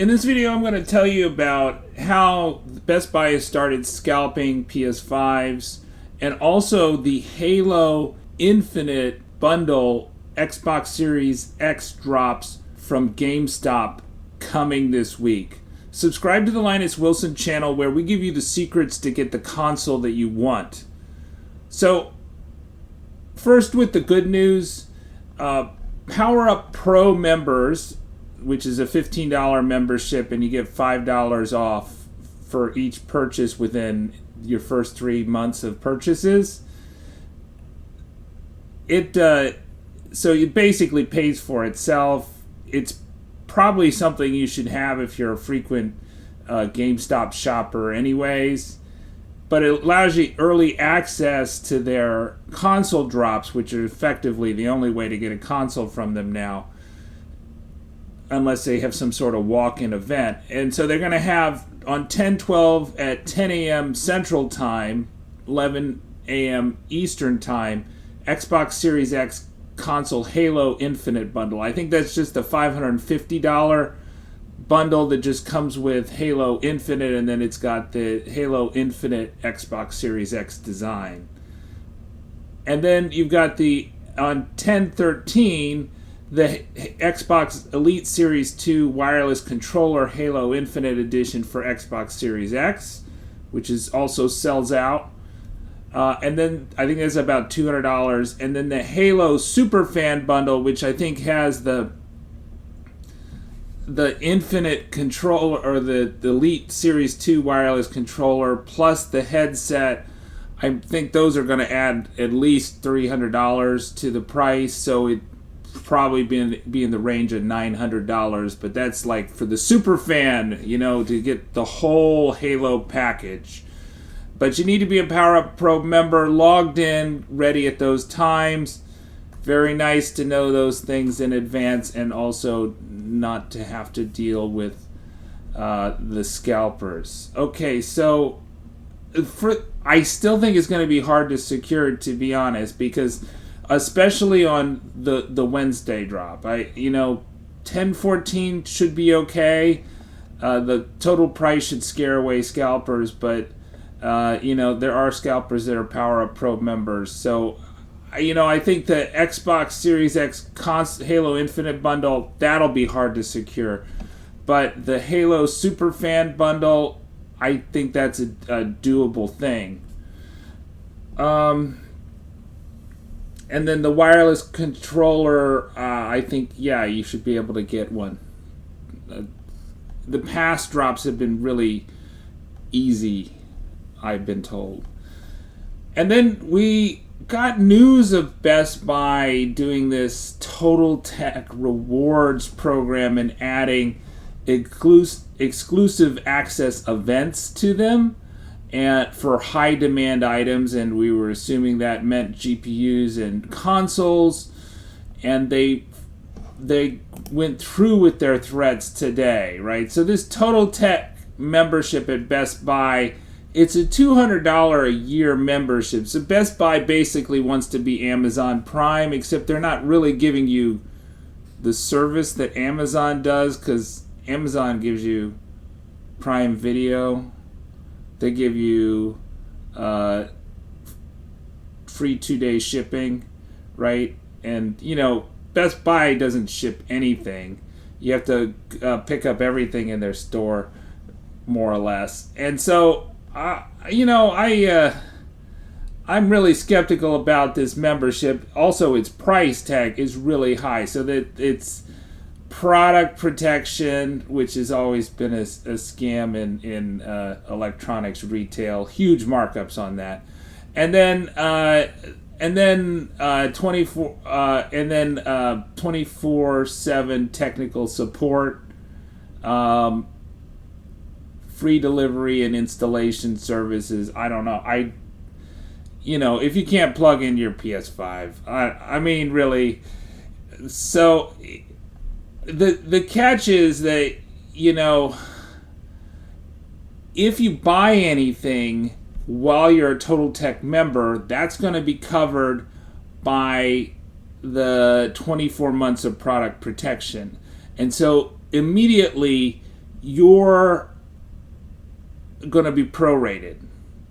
In this video, I'm going to tell you about how Best Buy has started scalping PS5s and also the Halo Infinite bundle Xbox Series X drops from GameStop coming this week. Subscribe to the Linus Wilson channel where we give you the secrets to get the console that you want. So, first with the good news, Power Up Pro members, which is a $15 membership, and you get $5 off for each purchase within your first 3 months of purchases. So it basically pays for itself. It's probably something you should have if you're a frequent GameStop shopper anyways. But it allows you early access to their console drops, which are effectively the only way to get a console from them now, unless they have some sort of walk-in event. And so they're going to have on 10/12 at 10 a.m. Central Time, 11 a.m. Eastern Time, Xbox Series X console Halo Infinite bundle. I think that's just a $550 bundle that just comes with Halo Infinite, and then it's got the Halo Infinite Xbox Series X design. And then you've got on 10/13, the Xbox Elite Series 2 wireless controller Halo Infinite Edition for Xbox Series X, which is also sells out. And then I think that's about $200. And then the Halo Superfan bundle, which I think has the Infinite controller, or the Elite Series 2 wireless controller plus the headset. I think those are going to add at least $300 to the price, so it probably be in the range of $900, but that's like for the super fan, to get the whole Halo package. But you need to be a Power Up Pro member, logged in, ready at those times. Very nice to know those things in advance, and also not to have to deal with the scalpers. Okay, so I still think it's going to be hard to secure, to be honest, because especially on the Wednesday drop. 10/14 should be okay. The total price should scare away scalpers, but there are scalpers that are Power Up Pro members. So, I think the Xbox Series X Halo Infinite bundle, that'll be hard to secure. But the Halo Superfan bundle, I think that's a doable thing. And then the wireless controller, I think, you should be able to get one. The past drops have been really easy, I've been told. And then we got news of Best Buy doing this totaltech rewards program and adding exclusive access events to them, and for high demand items, and we were assuming that meant GPUs and consoles, and they went through with their threats today, right? So this totaltech membership at Best Buy, it's a $200 a year membership. So Best Buy basically wants to be Amazon Prime, except they're not really giving you the service that Amazon does, because Amazon gives you Prime Video. They give you free 2-day shipping, right? And, Best Buy doesn't ship anything. You have to pick up everything in their store, more or less. And so, I'm really skeptical about this membership. Also, its price tag is really high, so that it's product protection, which has always been a scam in electronics retail. Huge markups on that, and then 24/7 technical support, free delivery and installation services. I don't know. If you can't plug in your PS5, I mean, really. So the catch is that, if you buy anything while you're a totaltech member, that's going to be covered by the 24 months of product protection. And so immediately you're going to be prorated,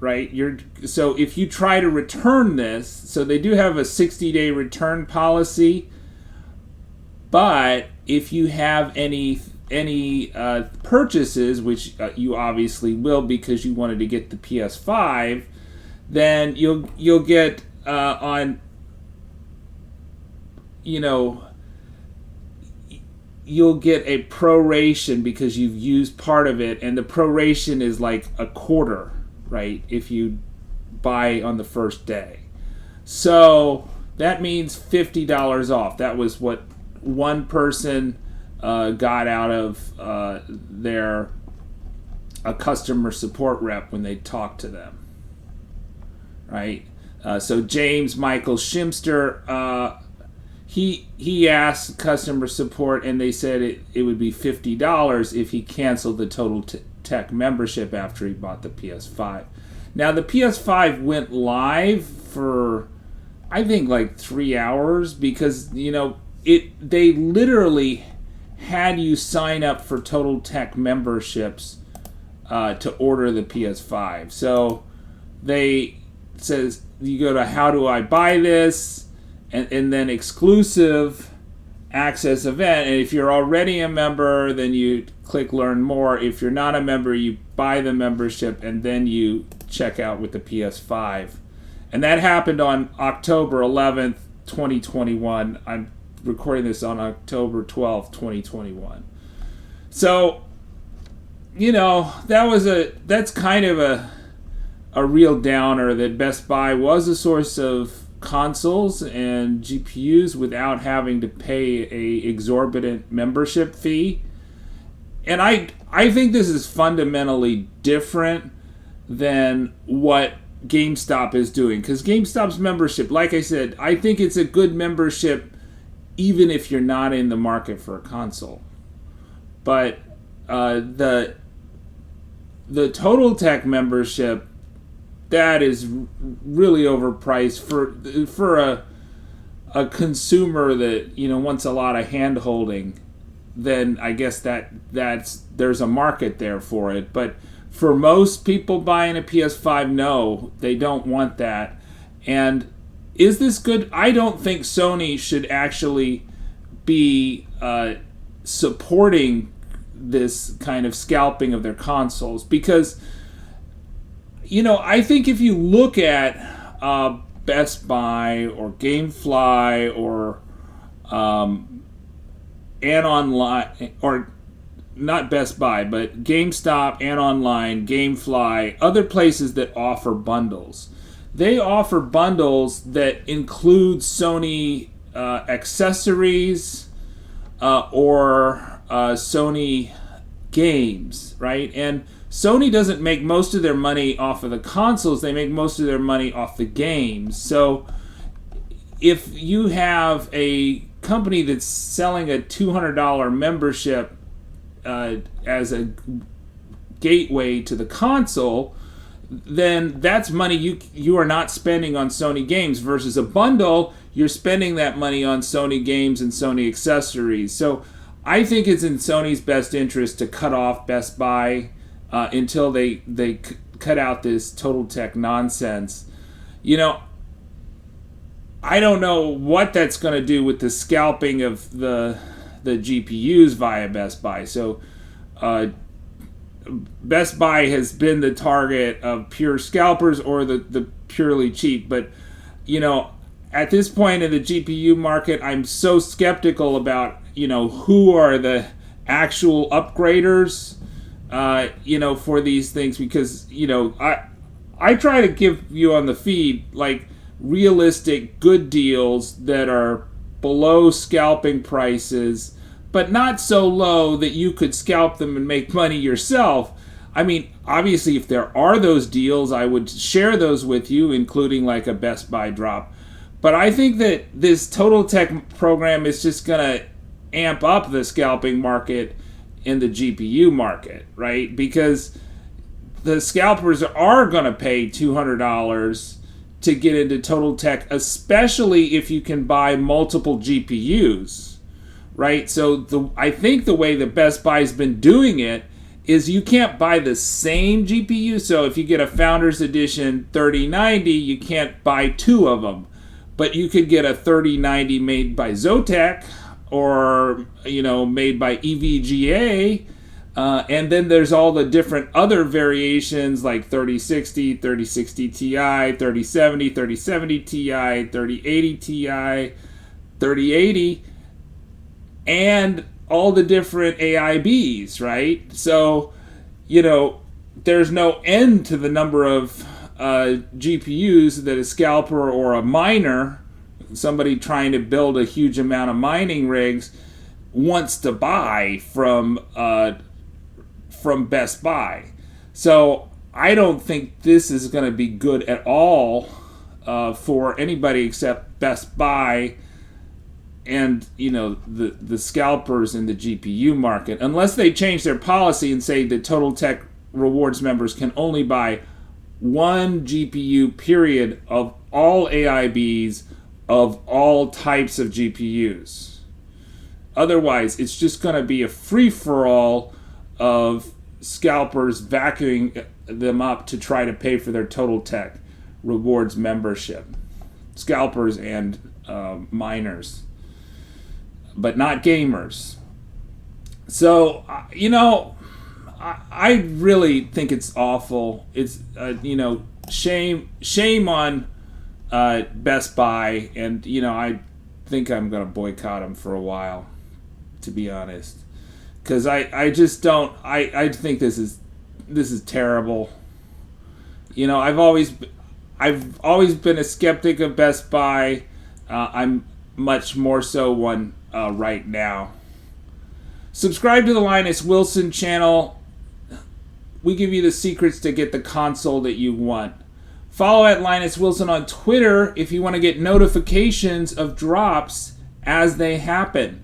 right? So if you try to return this, so they do have a 60-day return policy, but if you have any purchases, which you obviously will because you wanted to get the PS5, then you'll get you'll get a proration because you've used part of it, and the proration is like a quarter, right, if you buy on the first day. So that means $50 off. That was what one person got out of their customer support rep when they talked to them, right? So James Michael Shimster, he asked customer support, and they said it would be $50 if he canceled the totaltech membership after he bought the PS5. Now the PS5 went live for I think like 3 hours because they literally had you sign up for totaltech memberships to order the PS5. So they says you go to how do I buy this, and then exclusive access event, and if you're already a member then you click learn more. If you're not a member, you buy the membership and then you check out with the PS5. And that happened on October 11th 2021. I'm recording this on October 12th 2021. So that's kind of a real downer that Best Buy was a source of consoles and GPUs without having to pay a exorbitant membership fee. And I think this is fundamentally different than what GameStop is doing, because GameStop's membership, like I said, I think it's a good membership even if you're not in the market for a console. But the totaltech membership, that is really overpriced for a consumer that wants a lot of hand holding. Then I guess there's a market there for it. But for most people buying a PS5, no, they don't want that. And is this good? I don't think Sony should actually be supporting this kind of scalping of their consoles, because I think if you look at Best Buy or GameFly or and online, or not Best Buy, but GameStop, and online, GameFly, other places that offer bundles. They offer bundles that include Sony accessories or Sony games, right? And Sony doesn't make most of their money off of the consoles. They make most of their money off the games. So if you have a company that's selling a $200 membership as a gateway to the console, then that's money you are not spending on Sony games, versus a bundle, you're spending that money on Sony games and Sony accessories. So I think it's in Sony's best interest to cut off Best Buy until they cut out this totaltech nonsense. I don't know what that's going to do with the scalping of the GPUs via Best Buy. So Best Buy has been the target of pure scalpers or the purely cheap. But at this point in the GPU market, I'm so skeptical about who are the actual upgraders for these things, because I try to give you on the feed like realistic good deals that are below scalping prices, but not so low that you could scalp them and make money yourself. I mean, obviously, if there are those deals, I would share those with you, including like a Best Buy drop. But I think that this totaltech program is just going to amp up the scalping market in the GPU market, right? Because the scalpers are going to pay $200 to get into totaltech, especially if you can buy multiple GPUs, right? So I think the way that Best Buy's been doing it is you can't buy the same GPU. So if you get a Founders Edition 3090, you can't buy two of them. But you could get a 3090 made by Zotac or, made by EVGA. And then there's all the different other variations like 3060, 3060 Ti, 3070, 3070 Ti, 3080 Ti, 3080, and all the different AIBs, right? So, there's no end to the number of GPUs that a scalper or a miner, somebody trying to build a huge amount of mining rigs, wants to buy from Best Buy. So I don't think this is going to be good at all for anybody except Best Buy and the scalpers in the GPU market, unless they change their policy and say that totaltech rewards members can only buy one GPU period of all AIBs of all types of GPUs. Otherwise, it's just going to be a free-for-all of scalpers vacuuming them up to try to pay for their totaltech rewards membership. Scalpers and miners, but not gamers. So, I really think it's awful. It's, shame on Best Buy, and, I think I'm going to boycott them for a while, to be honest. Because I just don't, I think this is terrible. I've always been a skeptic of Best Buy. I'm much more so one right now. Subscribe to the Linus Wilson channel. We give you the secrets to get the console that you want. Follow at Linus Wilson on Twitter if you want to get notifications of drops as they happen.